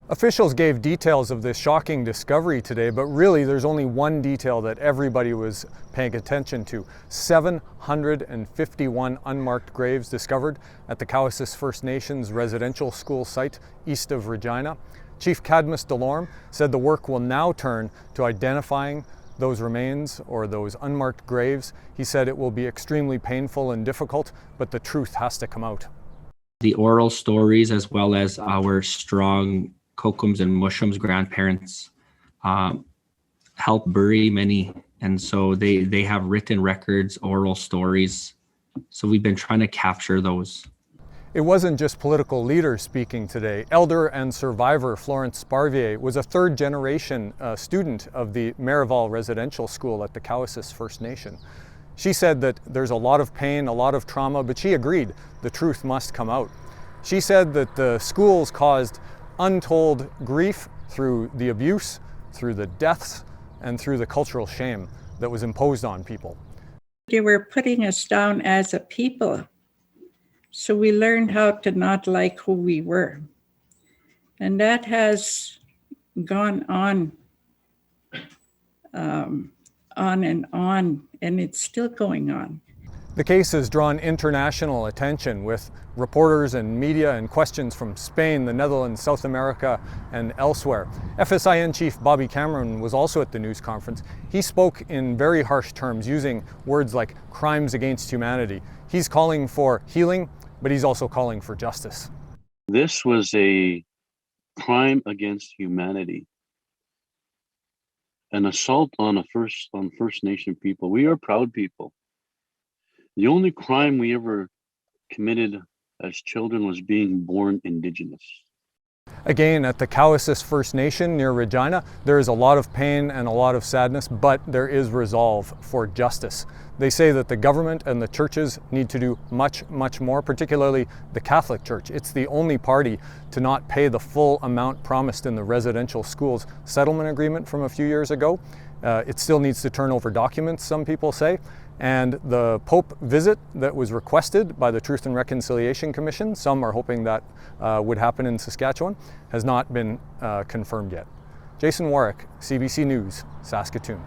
Officials gave details of this shocking discovery today, but really there's only one detail that everybody was paying attention to. 751 unmarked graves discovered at the Cowessess First Nations residential school site east of Regina. Chief Cadmus Delorme said the work will now turn to identifying those remains or those unmarked graves. He said it will be extremely painful and difficult, but the truth has to come out. The oral stories, as well as our strong Kokums and Mushums grandparents, help bury many, and so they have written records, oral stories. So we've been trying to capture those. It wasn't just political leaders speaking today. Elder and survivor Florence Sparvier was a third-generation student of the Marival Residential School at the Cowessess First Nation. She said that there's a lot of pain, a lot of trauma, but she agreed the truth must come out. She said that the schools caused untold grief through the abuse, through the deaths, and through the cultural shame that was imposed on people. They were putting us down as a people. So we learned how to not like who we were. And that has gone on and on, and it's still going on. The case has drawn international attention with reporters and media and questions from Spain, the Netherlands, South America, and elsewhere. FSIN Chief Bobby Cameron was also at the news conference. He spoke in very harsh terms, using words like crimes against humanity. He's calling for healing, but he's also calling for justice. This was a crime against humanity, an assault on First Nation people. We are proud people. The only crime we ever committed as children was being born Indigenous. Again, at the Cowessess First Nation near Regina, there is a lot of pain and a lot of sadness, but there is resolve for justice. They say that the government and the churches need to do much, much more, particularly the Catholic Church. It's the only party to not pay the full amount promised in the residential schools settlement agreement from a few years ago. It still needs to turn over documents, some people say. And the Pope visit that was requested by the Truth and Reconciliation Commission, some are hoping that would happen in Saskatchewan, has not been confirmed yet. Jason Warwick, CBC News, Saskatoon.